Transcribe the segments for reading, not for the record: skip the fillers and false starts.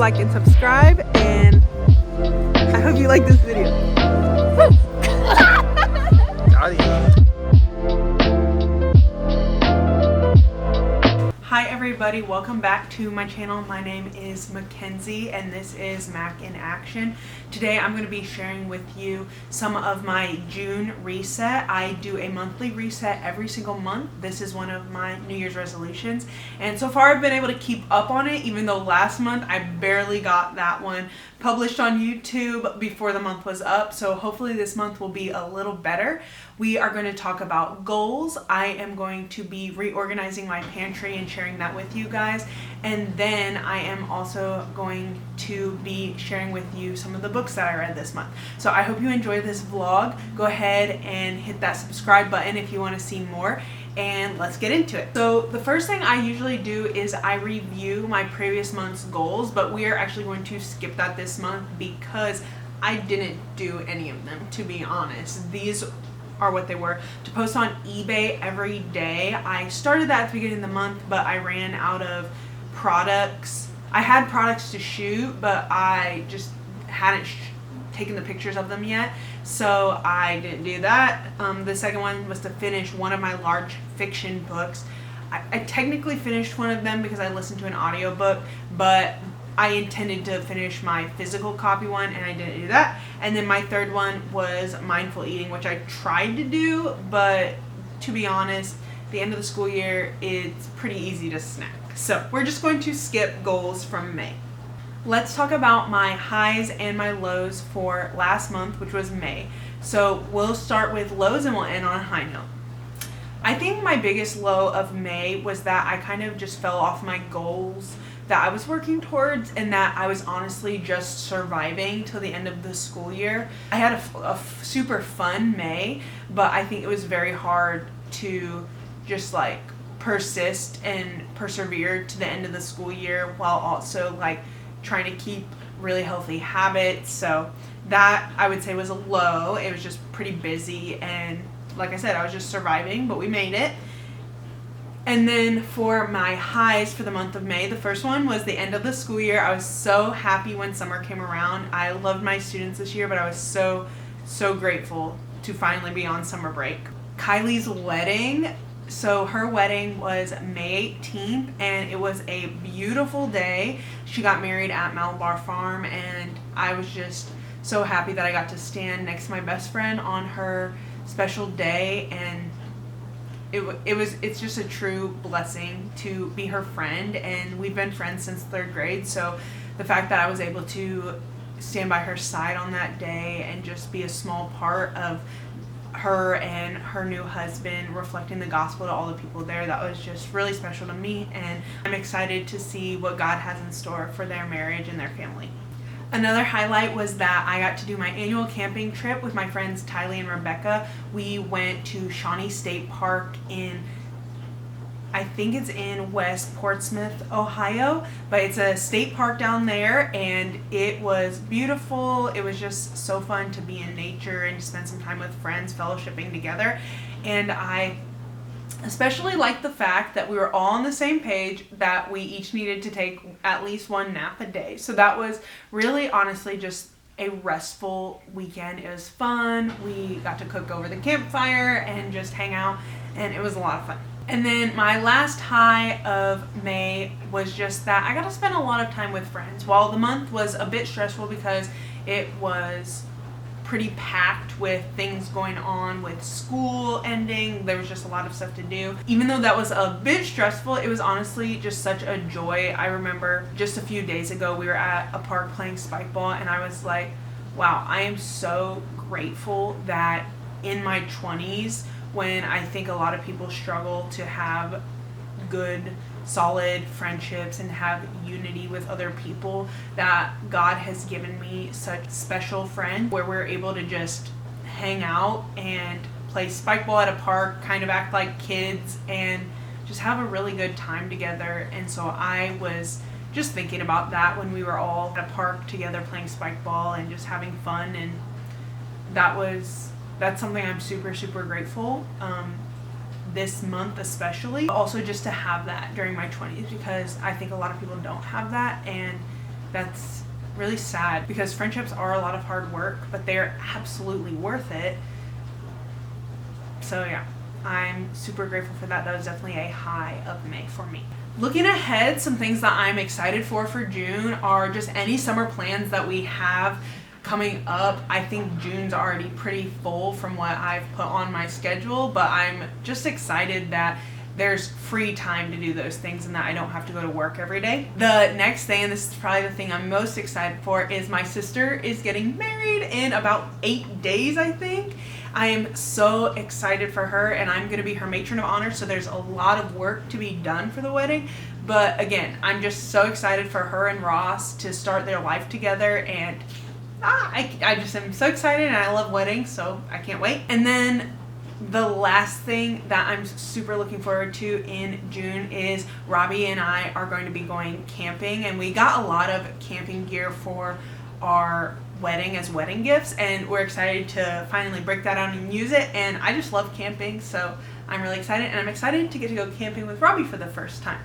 like, and subscribe, and I hope you like this video. Hi everybody, welcome back to my channel. My name is Mackenzie and this is Mac in Action. Today I'm going to be sharing with you some of my June reset. I do a monthly reset every single month. This is one of my New Year's resolutions, and so far I've been able to keep up on it, even though last month I barely got that one published on YouTube before the month was up. So hopefully this month will be a little better. We are going to talk about goals. I am going to be reorganizing my pantry and sharing that with you guys. And then I am also going to be sharing with you some of the books that I read this month. So I hope you enjoy this vlog. Go ahead and hit that subscribe button if you want to see more. And let's get into it. So the first thing I usually do is I review my previous month's goals, but we are actually going to skip that this month because I didn't do any of them, to be honest. These are what they were. To post on eBay every day. I started that at the beginning of the month, but I ran out of products. I had products to shoot, but I just hadn't taken the pictures of them yet, so I didn't do that. The second one was to finish one of my large fiction books. I technically finished one of them because I listened to an audiobook, but I intended to finish my physical copy one and I didn't do that. And then my third one was mindful eating, which I tried to do, but to be honest, the end of the school year, it's pretty easy to snack. So we're just going to skip goals from May. Let's talk about my highs and my lows for last month, which was May. So we'll start with lows and we'll end on a high note. I think my biggest low of May was that I kind of just fell off my goals that I was working towards, and that I was honestly just surviving till the end of the school year. I had a super fun May, but I think it was very hard to just like persist and persevere to the end of the school year while also like trying to keep really healthy habits. So that I would say was a low. It was just pretty busy, and like I said, I was just surviving, but we made it. And then for my highs for the month of May, the first one was the end of the school year. I was so happy when summer came around. I loved my students this year, but I was so grateful to finally be on summer break. Kylie's wedding. So her wedding was May 18th, and it was a beautiful day. She got married at Malabar Farm, and I was just so happy that I got to stand next to my best friend on her special day, and it's just a true blessing to be her friend, and we've been friends since 3rd grade. So the fact that I was able to stand by her side on that day and just be a small part of her and her new husband reflecting the gospel to all the people there, that was just really special to me, and I'm excited to see what God has in store for their marriage and their family. Another highlight was that I got to do my annual camping trip with my friends Tylee and Rebecca. We went to Shawnee State Park in, I think it's in West Portsmouth, Ohio, but it's a state park down there, and it was beautiful. It was just so fun to be in nature and to spend some time with friends fellowshipping together. And I especially liked the fact that we were all on the same page, that we each needed to take at least one nap a day. So that was really honestly just a restful weekend. It was fun. We got to cook over the campfire and just hang out, and it was a lot of fun. And then my last high of May was just that I got to spend a lot of time with friends. While the month was a bit stressful because it was pretty packed with things going on with school ending, there was just a lot of stuff to do. Even though that was a bit stressful, it was honestly just such a joy. I remember just a few days ago we were at a park playing spike ball, and I was like, wow, I am so grateful that in my 20s, when I think a lot of people struggle to have good solid friendships and have unity with other people, that God has given me such special friends where we're able to just hang out and play spike ball at a park, kind of act like kids, and just have a really good time together. And so I was just thinking about that when we were all at a park together playing spike ball and just having fun, and that's something I'm super grateful this month especially. Also just to have that during my 20s, because I think a lot of people don't have that, and that's really sad, because friendships are a lot of hard work, but they're absolutely worth it. So yeah, I'm super grateful for that. That was definitely a high of May for me. Looking ahead, some things that I'm excited for June are just any summer plans that we have coming up. I think June's already pretty full from what I've put on my schedule, but I'm just excited that there's free time to do those things and that I don't have to go to work every day. The next thing, and this is probably the thing I'm most excited for, is my sister is getting married in about 8 days, I think. I am so excited for her, and I'm going to be her matron of honor, so there's a lot of work to be done for the wedding. But again, I'm just so excited for her and Ross to start their life together, and I just am so excited, and I love weddings, so I can't wait. And then the last thing that I'm super looking forward to in June is Robbie and I are going to be going camping, and we got a lot of camping gear for our wedding as wedding gifts, and we're excited to finally break that out and use it. And I just love camping, so I'm really excited, and I'm excited to get to go camping with Robbie for the first time.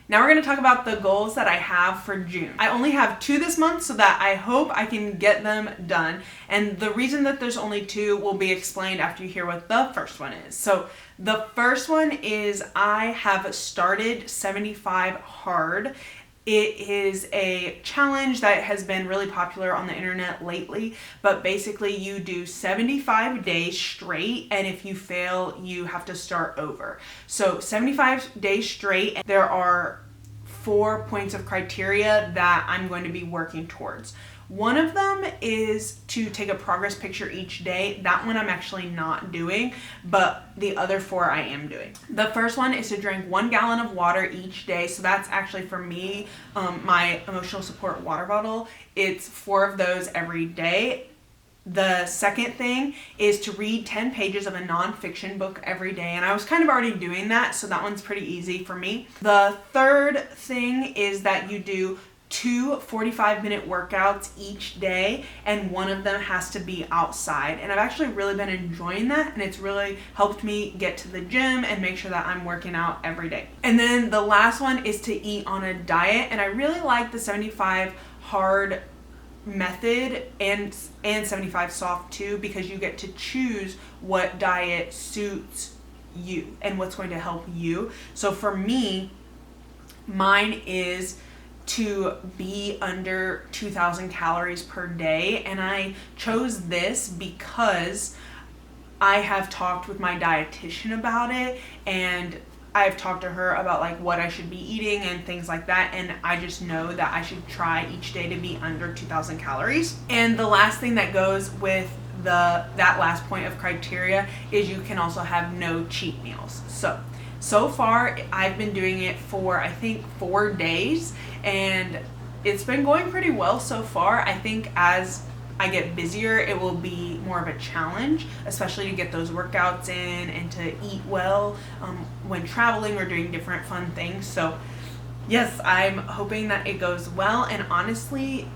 Now we're going to talk about the goals that I have for June. I only have 2 this month, so that I hope I can get them done. And the reason that there's only 2 will be explained after you hear what the first one is. So the first one is I have started 75 Hard. It is a challenge that has been really popular on the internet lately, but basically you do 75 days straight, and if you fail, you have to start over. So 75 days straight, there are 4 points of criteria that I'm going to be working towards. One of them is to take a progress picture each day. That one I'm actually not doing, but the other 4 I am doing. The first one is to drink 1 gallon of water each day. So that's actually for me, my emotional support water bottle. It's 4 of those every day. The second thing is to read 10 pages of a nonfiction book every day, and I was kind of already doing that, so that one's pretty easy for me. The third thing is that you do 2 45-minute workouts each day, and one of them has to be outside. And I've actually really been enjoying that, and it's really helped me get to the gym and make sure that I'm working out every day. And then the last one is to eat on a diet, and I really like the 75 Hard method and 75 Soft too, because you get to choose what diet suits you and what's going to help you. So for me, mine is to be under 2,000 calories per day, and I chose this because I have talked with my dietitian about it, and I've talked to her about like what I should be eating and things like that, and I just know that I should try each day to be under 2,000 calories. And the last thing that goes with that last point of criteria is you can also have no cheat meals. So far I've been doing it for I think 4 days, and it's been going pretty well so far. I think as I get busier, it will be more of a challenge, especially to get those workouts in and to eat well when traveling or doing different fun things. So yes, I'm hoping that it goes well, and honestly,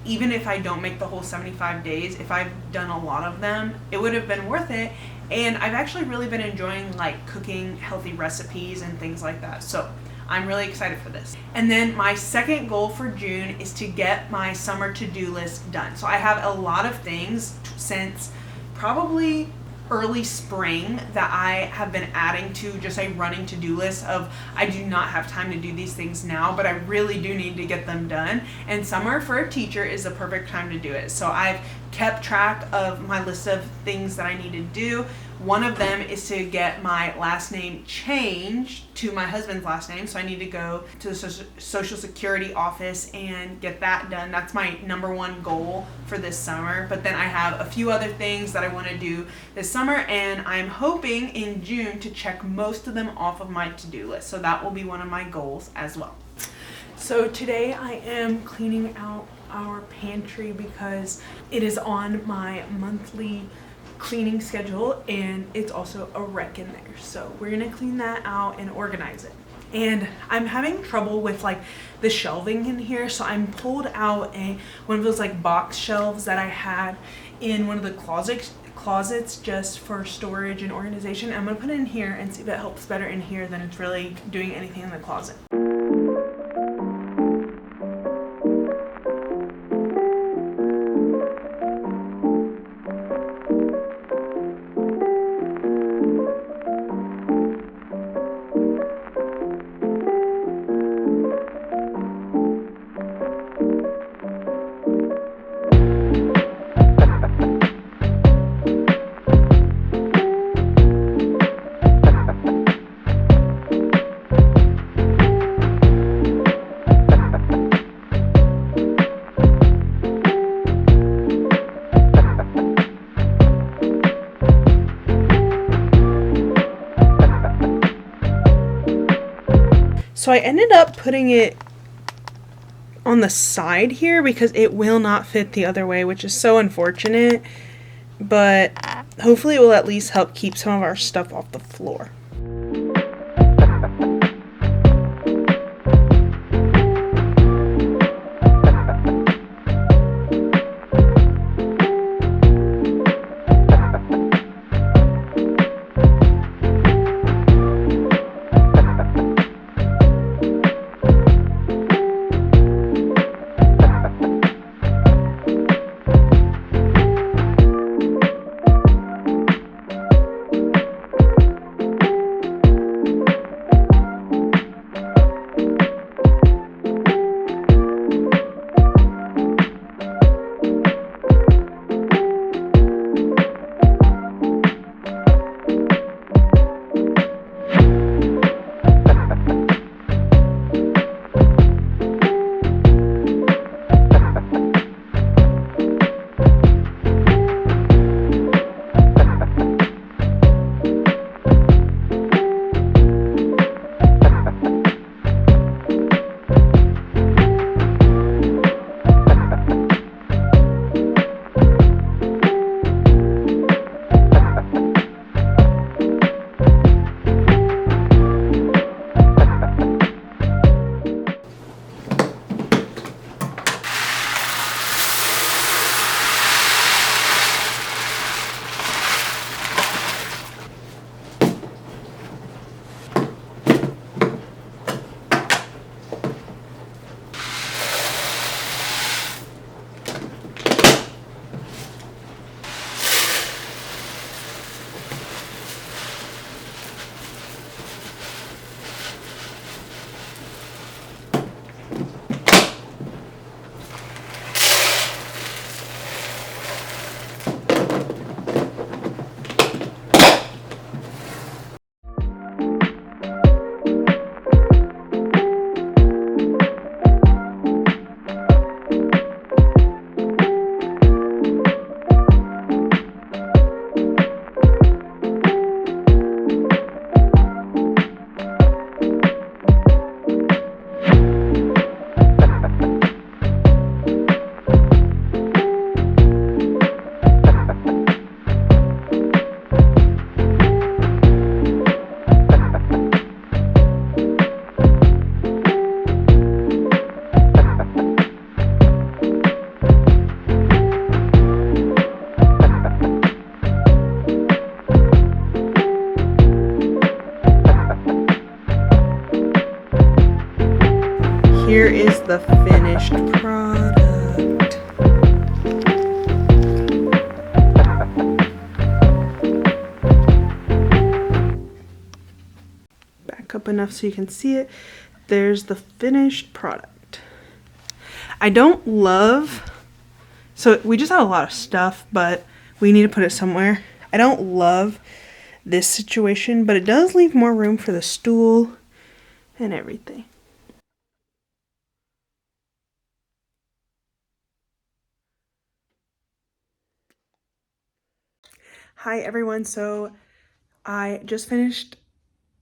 even if I don't make the whole 75 days, if I've done a lot of them, it would have been worth it. And I've actually really been enjoying like cooking healthy recipes and things like that. So I'm really excited for this. And then my second goal for June is to get my summer to-do list done. So I have a lot of things since probably early spring that I have been adding to just a running to-do list of I do not have time to do these things now, but I really do need to get them done. And summer for a teacher is the perfect time to do it. So I've kept track of my list of things that I need to do. One of them is to get my last name changed to my husband's last name. So I need to go to the Social Security office and get that done. That's my number 1 goal for this summer. But then I have a few other things that I want to do this summer, and I'm hoping in June to check most of them off of my to-do list. So that will be one of my goals as well. So today I am cleaning out our pantry because it is on my monthly cleaning schedule, and it's also a wreck in there. So we're gonna clean that out and organize it. And I'm having trouble with like the shelving in here, so I'm pulled out one of those like box shelves that I had in one of the closets just for storage and organization. I'm gonna put it in here and see if it helps better in here than it's really doing anything in the closet. So I ended up putting it on the side here because it will not fit the other way, which is so unfortunate, but hopefully it will at least help keep some of our stuff off the floor. Here is the finished product. Back up enough so you can see it. There's the finished product. I don't love, so we just have a lot of stuff, but we need to put it somewhere. I don't love this situation, but it does leave more room for the stool and everything. Hi everyone, so I just finished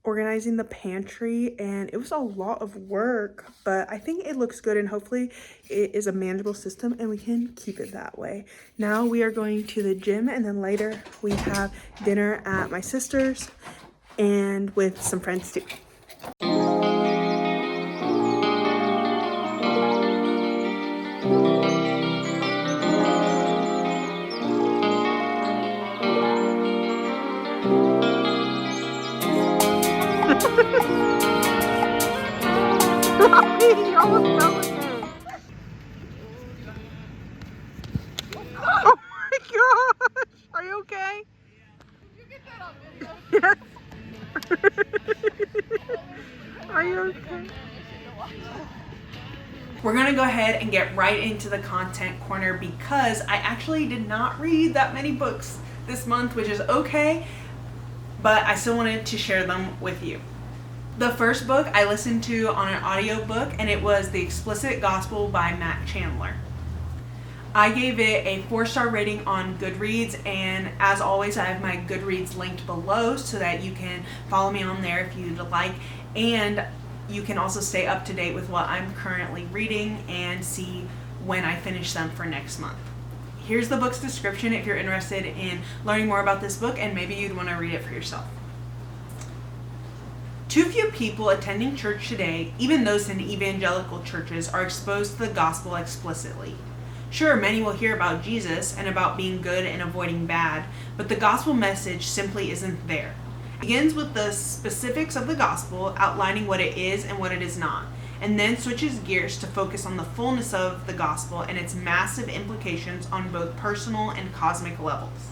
organizing the pantry and it was a lot of work, but I think it looks good and hopefully it is a manageable system and we can keep it that way. Now we are going to the gym and then later we have dinner at my sister's and with some friends too. You almost fell again. Oh my gosh! Are you okay? Did you get that on video? Yes. Are you okay? We're gonna go ahead and get right into the content corner because I actually did not read that many books this month, which is okay, but I still wanted to share them with you. The first book I listened to on an audiobook and it was The Explicit Gospel by Chandler. I gave it a 4-star rating on Goodreads, and as always I have my Goodreads linked below so that you can follow me on there if you'd like. And you can also stay up to date with what I'm currently reading and see when I finish them for next month. Here's the book's description if you're interested in learning more about this book and maybe you'd want to read it for yourself. Too few people attending church today, even those in evangelical churches, are exposed to the gospel explicitly. Sure, many will hear about Jesus and about being good and avoiding bad, but the gospel message simply isn't there. It begins with the specifics of the gospel, outlining what it is and what it is not, and then switches gears to focus on the fullness of the gospel and its massive implications on both personal and cosmic levels.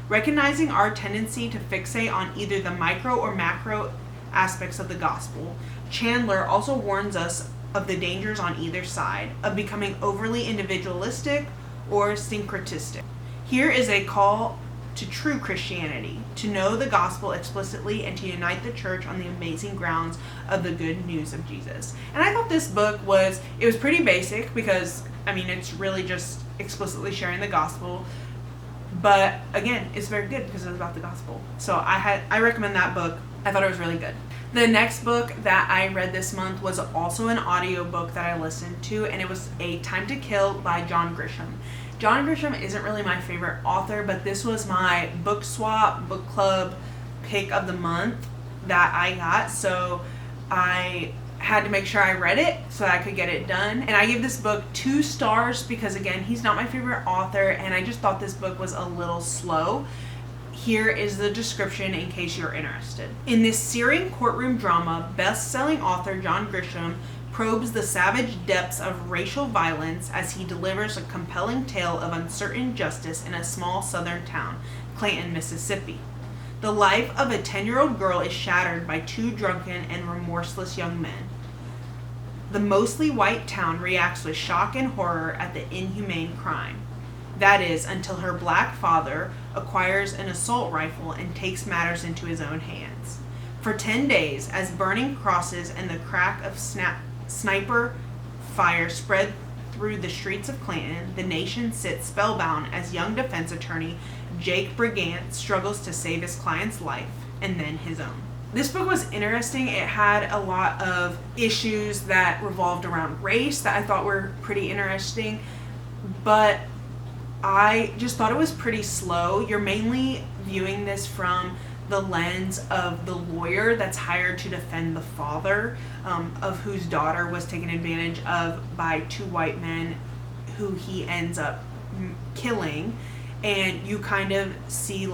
Recognizing our tendency to fixate on either the micro or macro aspects of the gospel, Chandler also warns us of the dangers on either side of becoming overly individualistic or syncretistic. Here is a call to true Christianity, to know the gospel explicitly and to unite the church on the amazing grounds of the good news of Jesus. And I thought this book was pretty basic because, it's really just explicitly sharing the gospel. But again, it's very good because it's about the gospel. So I recommend that book. I thought it was really good. The next book that I read this month was also an audiobook that I listened to, and it was A Time to Kill by John Grisham. John Grisham isn't really my favorite author, but this was my book swap, book club pick of the month that I got. So I had to make sure I read it so I could get it done. And I gave this book 2 stars because, again, he's not my favorite author, and I just thought this book was a little slow. Here is the description in case you're interested. In this searing courtroom drama, best-selling author John Grisham probes the savage depths of racial violence as he delivers a compelling tale of uncertain justice in a small southern town, Clanton, Mississippi. The life of a 10-year-old girl is shattered by 2 drunken and remorseless young men. The mostly white town reacts with shock and horror at the inhumane crime. That is, until her black father acquires an assault rifle and takes matters into his own hands. For 10 days, as burning crosses and the crack of sniper fire spread through the streets of Clanton, the nation sits spellbound as young defense attorney Jake Brigant struggles to save his client's life, and then his own. This book was interesting. It had a lot of issues that revolved around race that I thought were pretty interesting, but I just thought it was pretty slow. You're mainly viewing this from the lens of the lawyer that's hired to defend the father, of whose daughter was taken advantage of by 2 white men who he ends up killing. And you kind of see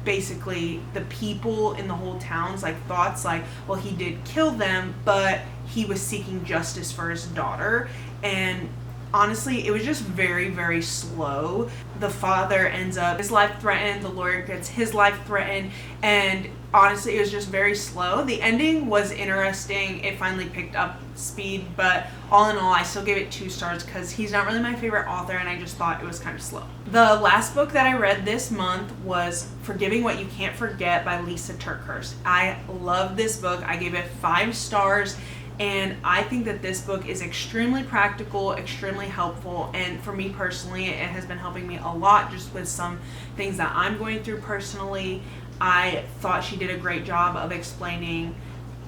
basically the people in the whole town's thoughts well, he did kill them, but he was seeking justice for his daughter. And honestly, it was just very, very slow. The father ends up his life threatened, the lawyer gets his life threatened, and honestly, it was just very slow. The ending was interesting. It finally picked up speed, but all in all, I still gave it 2 stars because he's not really my favorite author, and I just thought it was kind of slow. The last book that I read this month was Forgiving What You Can't Forget by Lysa Terkeurst. I love this book. I gave it 5 stars. And I think that this book is extremely practical, extremely helpful, and for me personally, it has been helping me a lot just with some things that I'm going through personally. I thought she did a great job of explaining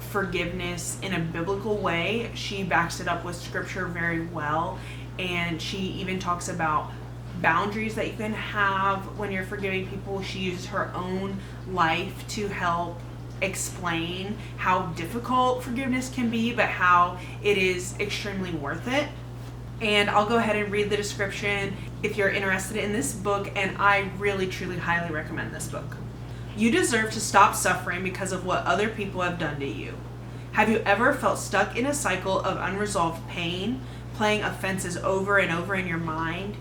forgiveness in a biblical way. She backs it up with scripture very well, and she even talks about boundaries that you can have when you're forgiving people. She uses her own life to help explain how difficult forgiveness can be, but how it is extremely worth it. And I'll go ahead and read the description if you're interested in this book, and I really, truly, highly recommend this book. You deserve to stop suffering because of what other people have done to you. Have you ever felt stuck in a cycle of unresolved pain, playing offenses over and over in your mind?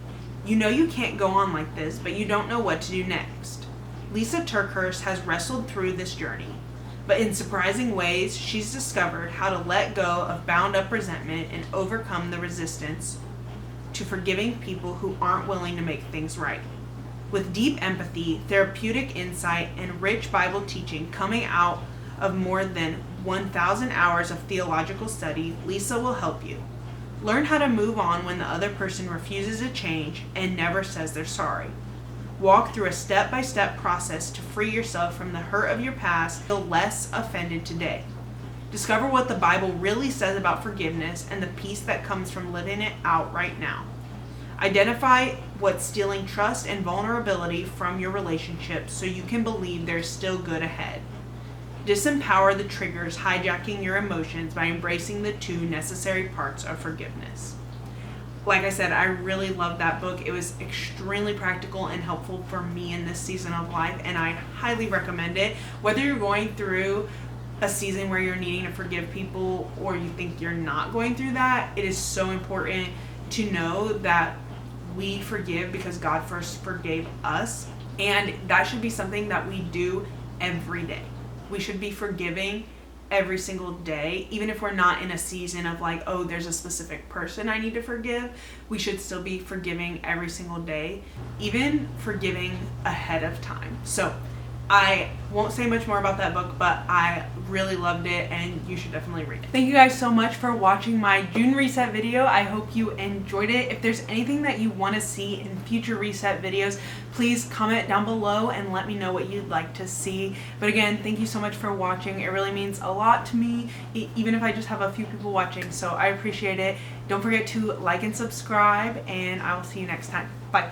You know you can't go on like this, but you don't know what to do next. Lysa Terkeurst has wrestled through this journey, but in surprising ways, she's discovered how to let go of bound-up resentment and overcome the resistance to forgiving people who aren't willing to make things right. With deep empathy, therapeutic insight, and rich Bible teaching coming out of more than 1,000 hours of theological study, Lysa will help you. Learn how to move on when the other person refuses to change and never says they're sorry. Walk through a step-by-step process to free yourself from the hurt of your past, feel less offended today. Discover what the Bible really says about forgiveness and the peace that comes from living it out right now. Identify what's stealing trust and vulnerability from your relationship so you can believe there's still good ahead. Disempower the triggers hijacking your emotions by embracing the two necessary parts of forgiveness. Like I said, I really loved that book. It was extremely practical and helpful for me in this season of life, and I highly recommend it. Whether you're going through a season where you're needing to forgive people or you think you're not going through that, it is so important to know that we forgive because God first forgave us, and that should be something that we do every day. We should be forgiving every single day, even if we're not in a season of like, oh, there's a specific person I need to forgive. We should still be forgiving every single day, even forgiving ahead of time. So I won't say much more about that book, but I really loved it and you should definitely read it. Thank you guys so much for watching my June reset video. I hope you enjoyed it. If there's anything that you want to see in future reset videos, please comment down below and let me know what you'd like to see. But again, thank you so much for watching. It really means a lot to me, even if I just have a few people watching. So I appreciate it. Don't forget to like and subscribe, and I will see you next time. Bye.